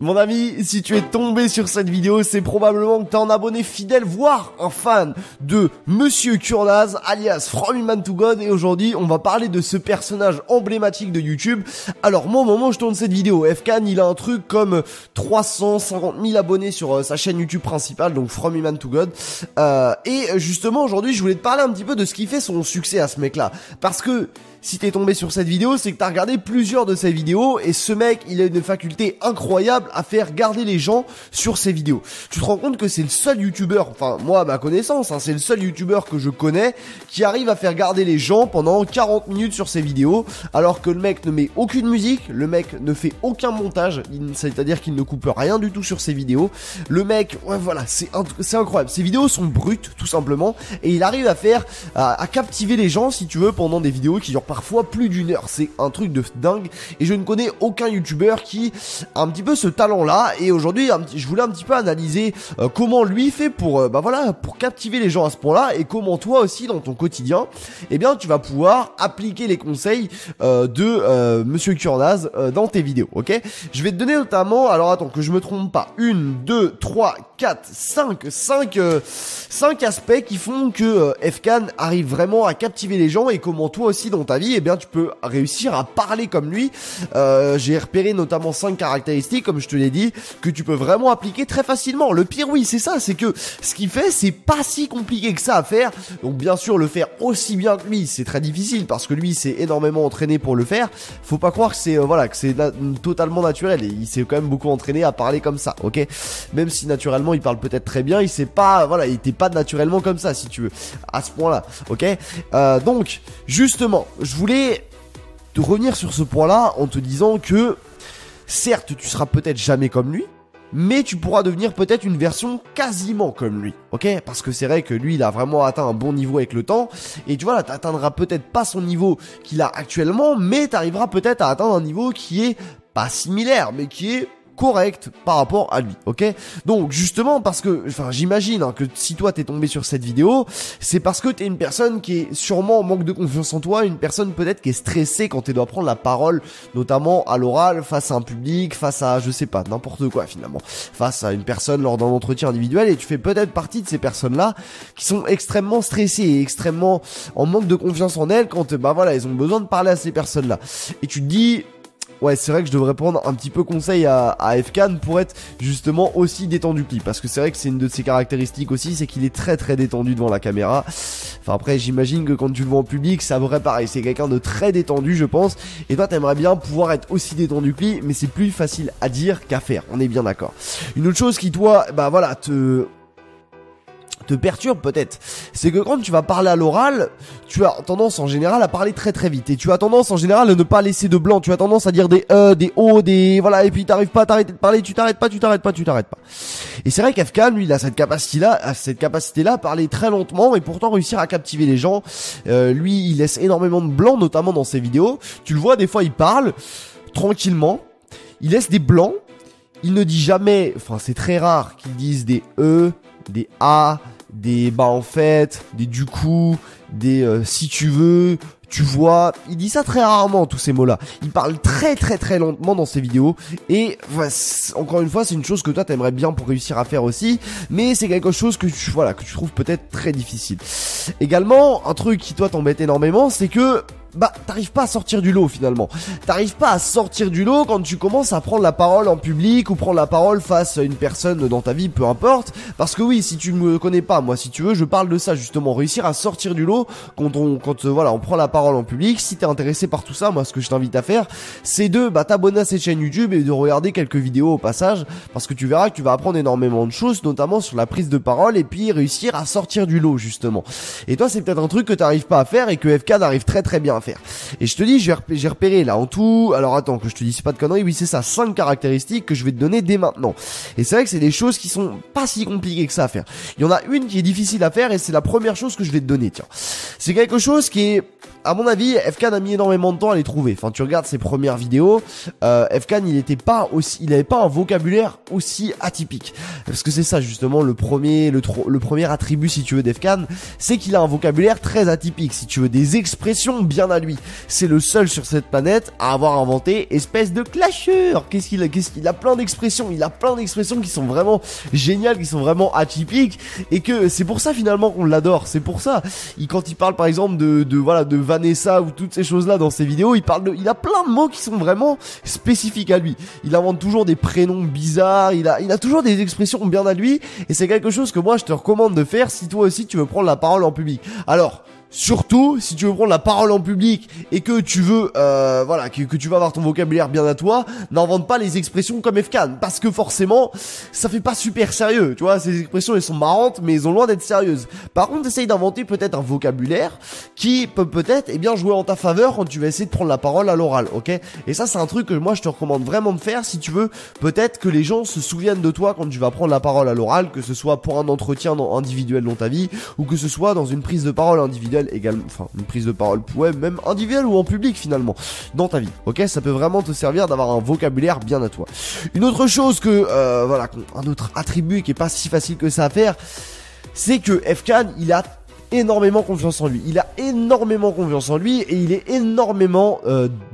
Mon ami, si tu es tombé sur cette vidéo, c'est probablement que t'es un abonné fidèle, voire un fan de Monsieur Kurnaz, alias From Human to God, et aujourd'hui, on va parler de ce personnage emblématique de YouTube. Alors, moi, au moment où je tourne cette vidéo, FKan, il a un truc comme 350 000 abonnés sur sa chaîne YouTube principale, donc From Human to God. Et justement, aujourd'hui, je voulais te parler un petit peu de ce qui fait son succès à ce mec-là. Parce que, si t'es tombé sur cette vidéo, c'est que t'as regardé plusieurs de ses vidéos et ce mec, il a une faculté incroyable à faire garder les gens sur ses vidéos. Tu te rends compte que c'est le seul youtubeur, enfin moi à ma connaissance, c'est le seul youtubeur que je connais qui arrive à faire garder les gens pendant 40 minutes sur ses vidéos alors que le mec ne met aucune musique, le mec ne fait aucun montage, c'est-à-dire qu'il ne coupe rien du tout sur ses vidéos. Le mec, ouais voilà, c'est incroyable. Ses vidéos sont brutes tout simplement et il arrive à faire, à captiver les gens si tu veux pendant des vidéos qui durent parfois plus d'une heure. C'est un truc de dingue et je ne connais aucun youtubeur qui a un petit peu ce talent là. Et aujourd'hui je voulais un petit peu analyser comment lui fait pour pour captiver les gens à ce point là et comment toi aussi dans ton quotidien eh bien tu vas pouvoir appliquer les conseils de Monsieur Kurnaz dans tes vidéos. Ok, je vais te donner notamment, alors attends que je me trompe pas, 1, 2, 3, 4, 5 aspects qui font que FKan arrive vraiment à captiver les gens et comment toi aussi dans ta vie, eh bien tu peux réussir à parler comme lui. J'ai repéré notamment 5 caractéristiques, comme je te l'ai dit, que tu peux vraiment appliquer très facilement. Le pire, oui, c'est ça, c'est que ce qu'il fait, c'est pas si compliqué que ça à faire. Donc bien sûr, le faire aussi bien que lui, c'est très difficile parce que lui, s'est énormément entraîné pour le faire. Faut pas croire que c'est totalement naturel. Et il s'est quand même beaucoup entraîné à parler comme ça, ok. Même si naturellement, il parle peut-être très bien, il sait pas, il était pas naturellement comme ça, si tu veux, à ce point-là, ok. Donc justement, je voulais te revenir sur ce point-là en te disant que certes, tu seras peut-être jamais comme lui, mais tu pourras devenir peut-être une version quasiment comme lui, ok? Parce que c'est vrai que lui, il a vraiment atteint un bon niveau avec le temps, et tu vois, t'atteindras peut-être pas son niveau qu'il a actuellement, mais t'arriveras peut-être à atteindre un niveau qui est pas similaire, mais qui est correct par rapport à lui, ok? Donc justement parce que, j'imagine que si toi t'es tombé sur cette vidéo, c'est parce que t'es une personne qui est sûrement en manque de confiance en toi, une personne peut-être qui est stressée quand tu dois prendre la parole, notamment à l'oral, face à un public, face à, je sais pas, n'importe quoi finalement, face à une personne lors d'un entretien individuel, et tu fais peut-être partie de ces personnes-là qui sont extrêmement stressées et extrêmement en manque de confiance en elles quand, ils ont besoin de parler à ces personnes-là. Et tu te dis, ouais, c'est vrai que je devrais prendre un petit peu conseil à FKan pour être justement aussi détendu que lui. Parce que c'est vrai que c'est une de ses caractéristiques aussi, c'est qu'il est très très détendu devant la caméra. Enfin après, j'imagine que quand tu le vois en public, ça vrai pareil. C'est quelqu'un de très détendu, je pense. Et toi, t'aimerais bien pouvoir être aussi détendu que lui, mais c'est plus facile à dire qu'à faire. On est bien d'accord. Une autre chose qui, toi, te perturbe peut-être, c'est que quand tu vas parler à l'oral, tu as tendance en général à parler très très vite et tu as tendance en général à ne pas laisser de blanc, tu as tendance à dire des des o, des voilà, et puis t'arrives pas à t'arrêter de parler, tu t'arrêtes pas. Et c'est vrai qu'FKan, lui, il a cette capacité-là à parler très lentement et pourtant réussir à captiver les gens. Lui, il laisse énormément de blanc, notamment dans ses vidéos. Tu le vois, des fois, il parle tranquillement, il laisse des blancs, il ne dit jamais, c'est très rare qu'il dise des des a, des en fait, des du coup, des si tu veux, tu vois, il dit ça très rarement, tous ces mots-là. Il parle très très très lentement dans ses vidéos et encore une fois, c'est une chose que toi t'aimerais bien pour réussir à faire aussi, mais c'est quelque chose que tu trouves peut-être très difficile. Également, un truc qui toi t'embête énormément, c'est que t'arrives pas à sortir du lot finalement. T'arrives pas à sortir du lot quand tu commences à prendre la parole en public ou prendre la parole face à une personne dans ta vie, peu importe. Parce que oui, si tu me connais pas, moi si tu veux, je parle de ça justement, réussir à sortir du lot quand on prend la parole en public. Si t'es intéressé par tout ça, moi ce que je t'invite à faire, c'est de t'abonner à cette chaîne YouTube et de regarder quelques vidéos au passage, parce que tu verras que tu vas apprendre énormément de choses, notamment sur la prise de parole et puis réussir à sortir du lot justement. Et toi, c'est peut-être un truc que t'arrives pas à faire et que FKan arrive très très bien à faire. Et je te dis, j'ai repéré là en tout, alors attends que je te dise pas de conneries, oui c'est ça, 5 caractéristiques que je vais te donner dès maintenant. Et c'est vrai que c'est des choses qui sont pas si compliquées que ça à faire. Il y en a une qui est difficile à faire et c'est la première chose que je vais te donner, tiens. C'est quelque chose qui est à mon avis, Fkan a mis énormément de temps à les trouver. Enfin, tu regardes ses premières vidéos, Fkan, il avait pas un vocabulaire aussi atypique. Parce que c'est ça, justement, le premier attribut, si tu veux, d'Fkan, c'est qu'il a un vocabulaire très atypique, si tu veux, des expressions bien à lui. C'est le seul sur cette planète à avoir inventé espèce de clasheur. Il a plein d'expressions, qui sont vraiment géniales, qui sont vraiment atypiques, et que c'est pour ça finalement qu'on l'adore. C'est pour ça. Quand il parle par exemple de Vanessa ou toutes ces choses-là dans ses vidéos, il a plein de mots qui sont vraiment spécifiques à lui. Il invente toujours des prénoms bizarres, il a toujours des expressions bien à lui, et c'est quelque chose que moi je te recommande de faire si toi aussi tu veux prendre la parole en public. Alors, surtout, si tu veux prendre la parole en public et que tu veux, que tu vas avoir ton vocabulaire bien à toi, n'invente pas les expressions comme Fkan, parce que forcément, ça fait pas super sérieux, tu vois, ces expressions, elles sont marrantes, mais elles ont loin d'être sérieuses. Par contre, essaye d'inventer peut-être un vocabulaire qui peut peut-être, jouer en ta faveur quand tu vas essayer de prendre la parole à l'oral, ok? Et ça, c'est un truc que moi, je te recommande vraiment de faire si tu veux, peut-être que les gens se souviennent de toi quand tu vas prendre la parole à l'oral, que ce soit pour un entretien individuel dans ta vie, ou que ce soit dans une prise de parole individuelle également, enfin une prise de parole, ouais, même individuelle ou en public finalement, dans ta vie, ok? Ça peut vraiment te servir d'avoir un vocabulaire bien à toi. Une autre chose un autre attribut qui est pas si facile que ça à faire, c'est que Fkan, il a énormément confiance en lui. Il a énormément confiance en lui et il est énormément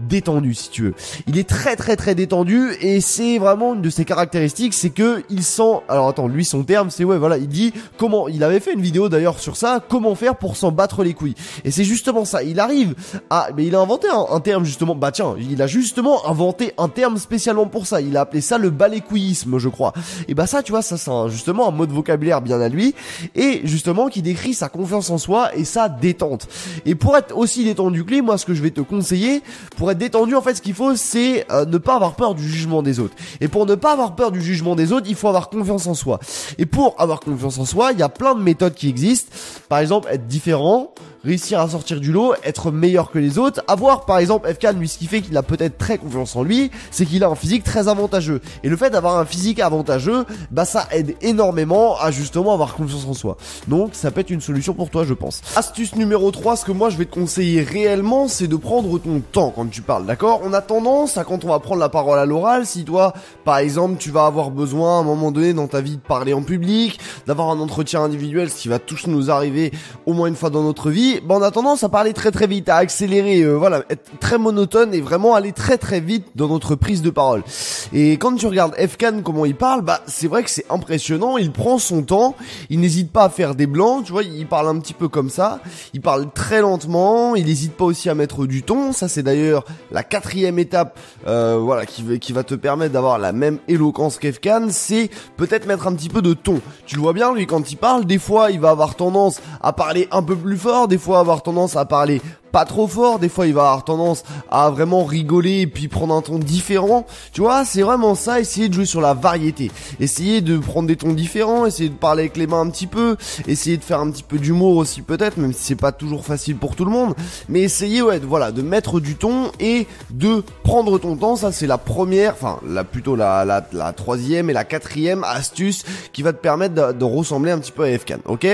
détendu, si tu veux. Il est très très très détendu et c'est vraiment une de ses caractéristiques, c'est que il sent. Alors attends, lui son terme c'est il dit comment. Il avait fait une vidéo d'ailleurs sur ça, comment faire pour s'en battre les couilles. Et c'est justement ça. Il arrive mais il a inventé un terme justement. Bah tiens, il a justement inventé un terme spécialement pour ça. Il a appelé ça le balécouillisme, je crois. Et bah ça, tu vois, ça c'est justement un mot de vocabulaire bien à lui et justement qui décrit sa confiance en soi et sa détente. Et pour être aussi détendu que lui, moi ce que je vais te conseiller, pour être détendu en fait ce qu'il faut c'est ne pas avoir peur du jugement des autres. Et pour ne pas avoir peur du jugement des autres, il faut avoir confiance en soi. Et pour avoir confiance en soi, il y a plein de méthodes qui existent. Par exemple, être différent, réussir à sortir du lot, être meilleur que les autres, avoir par exemple Fkan, lui ce qui fait qu'il a peut-être très confiance en lui, c'est qu'il a un physique très avantageux. Et le fait d'avoir un physique avantageux, bah ça aide énormément à justement avoir confiance en soi. Donc ça peut être une solution pour toi, je pense. Astuce numéro 3, ce que moi je vais te conseiller réellement, c'est de prendre ton temps quand tu parles, d'accord? On a tendance à, quand on va prendre la parole à l'oral, si toi par exemple tu vas avoir besoin à un moment donné dans ta vie de parler en public, d'avoir un entretien individuel, ce qui va tous nous arriver au moins une fois dans notre vie, on a tendance à parler très très vite, à accélérer, être très monotone et vraiment aller très très vite dans notre prise de parole. Et quand tu regardes Fkan comment il parle, bah c'est vrai que c'est impressionnant, il prend son temps, il n'hésite pas à faire des blancs, tu vois, il parle un petit peu comme ça, il parle très lentement, il n'hésite pas aussi à mettre du ton, ça c'est d'ailleurs la 4e étape, qui va te permettre d'avoir la même éloquence qu'Fkan, c'est peut-être mettre un petit peu de ton. Tu le vois bien, lui quand il parle, des fois il va avoir tendance à parler un peu plus fort, des fois avoir tendance à parler pas trop fort, des fois il va avoir tendance à vraiment rigoler et puis prendre un ton différent, tu vois, c'est vraiment ça, essayer de jouer sur la variété, essayer de prendre des tons différents, essayer de parler avec les mains un petit peu, essayer de faire un petit peu d'humour aussi peut-être, même si c'est pas toujours facile pour tout le monde, mais essayer de mettre du ton et de prendre ton temps, ça c'est la première, la 3e et la 4e astuce qui va te permettre de ressembler un petit peu à Fkan, ok?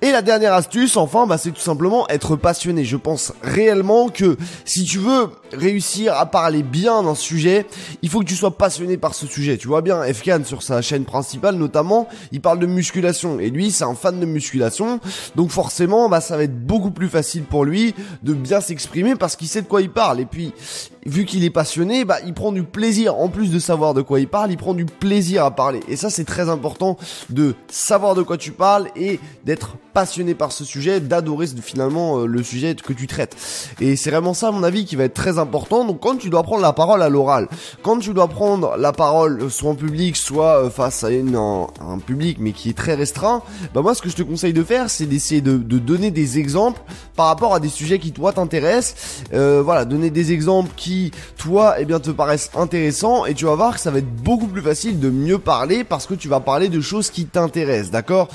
Et la dernière astuce, enfin, c'est tout simplement être passionné. Je pense réellement que si tu veux réussir à parler bien d'un sujet, il faut que tu sois passionné par ce sujet. Tu vois bien, Fkan sur sa chaîne principale notamment, il parle de musculation et lui c'est un fan de musculation, donc forcément ça va être beaucoup plus facile pour lui de bien s'exprimer parce qu'il sait de quoi il parle. Et puis vu qu'il est passionné, il prend du plaisir, en plus de savoir de quoi il parle, il prend du plaisir à parler. Et ça c'est très important, de savoir de quoi tu parles et d'être passionné par ce sujet, d'adorer finalement le sujet que tu traites. Et c'est vraiment ça à mon avis qui va être très important. Donc quand tu dois prendre la parole à l'oral, quand tu dois prendre la parole soit en public, soit face à un public mais qui est très restreint, moi ce que je te conseille de faire c'est d'essayer de donner des exemples par rapport à des sujets qui toi t'intéressent, donner des exemples qui qui, toi, eh bien, te paraissent intéressants, et tu vas voir que ça va être beaucoup plus facile de mieux parler parce que tu vas parler de choses qui t'intéressent, d'accord?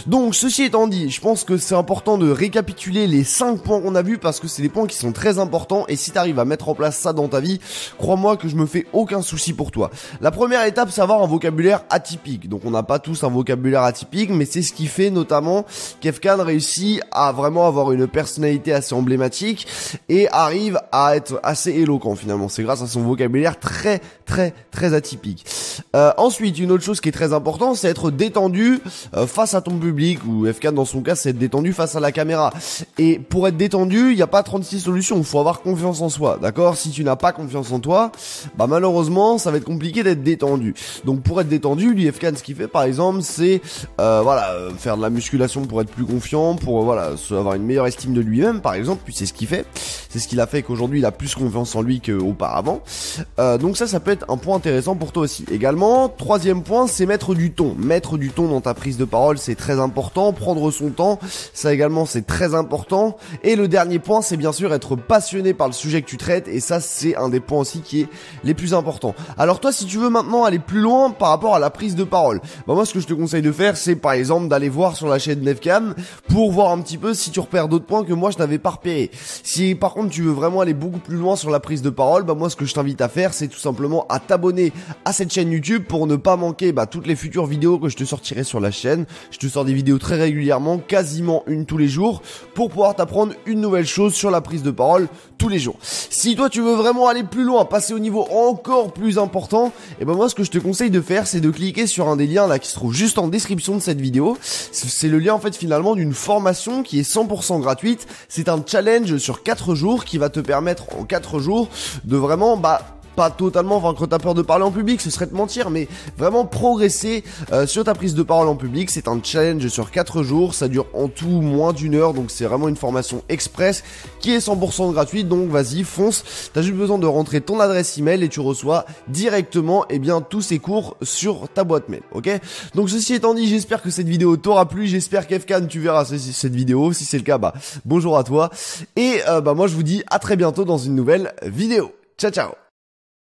Donc, ceci étant dit, je pense que c'est important de récapituler les 5 points qu'on a vus parce que c'est des points qui sont très importants, et si tu arrives à mettre en place ça dans ta vie, crois-moi que je me fais aucun souci pour toi. La première étape, c'est avoir un vocabulaire atypique. Donc, on n'a pas tous un vocabulaire atypique, mais c'est ce qui fait notamment qu'Efkan réussit à vraiment avoir une personnalité assez emblématique et arrive à être assez éloquent finalement. C'est grâce à son vocabulaire très atypique. Ensuite, une autre chose qui est très importante, c'est être détendu face à ton public, ou Efkan dans son cas, c'est être détendu face à la caméra. Et pour être détendu, il n'y a pas 36 solutions, il faut avoir confiance en soi, d'accord? Si tu n'as pas confiance en toi, bah malheureusement, ça va être compliqué d'être détendu. Donc pour être détendu, lui Efkan, ce qu'il fait par exemple, c'est faire de la musculation pour être plus confiant, pour avoir une meilleure estime de lui-même par exemple, puis c'est ce qu'il fait. C'est ce qu'il a fait qu'aujourd'hui il a plus confiance en lui qu'auparavant. Donc ça peut être un point intéressant pour toi aussi. Également, troisième point, c'est mettre du ton. Mettre du ton dans ta prise de parole, c'est très important. Prendre son temps, ça également c'est très important. Et le dernier point, c'est bien sûr être passionné par le sujet que tu traites, et ça c'est un des points aussi qui est les plus importants. Alors toi, si tu veux maintenant aller plus loin par rapport à la prise de parole, bah moi ce que je te conseille de faire, c'est par exemple d'aller voir sur la chaîne d'Efkan pour voir un petit peu si tu repères d'autres points que moi je n'avais pas repéré. Si par contre tu veux vraiment aller beaucoup plus loin sur la prise de parole, bah moi ce que je t'invite à faire, c'est tout simplement à t'abonner à cette chaîne YouTube pour ne pas manquer toutes les futures vidéos que je te sortirai sur la chaîne. Je te sors des vidéos très régulièrement, quasiment une tous les jours, pour pouvoir t'apprendre une nouvelle chose sur la prise de parole tous les jours. Si toi tu veux vraiment aller plus loin, passer au niveau encore plus important, et ben moi ce que je te conseille de faire, c'est de cliquer sur un des liens là qui se trouve juste en description de cette vidéo. C'est le lien en fait finalement d'une formation qui est 100% gratuite. C'est un challenge sur 4 jours qui va te permettre en 4 jours de vraiment pas totalement vaincre ta peur de parler en public, ce serait te mentir, mais vraiment progresser sur ta prise de parole en public. C'est un challenge sur 4 jours, ça dure en tout moins d'1 heure, donc c'est vraiment une formation express qui est 100% gratuite, donc vas-y, fonce. T'as juste besoin de rentrer ton adresse email et tu reçois directement tous ces cours sur ta boîte mail, ok? Donc ceci étant dit, j'espère que cette vidéo t'aura plu, j'espère qu'Efkan tu verras cette vidéo, si c'est le cas, bonjour à toi, et moi je vous dis à très bientôt dans une nouvelle vidéo. Ciao ciao.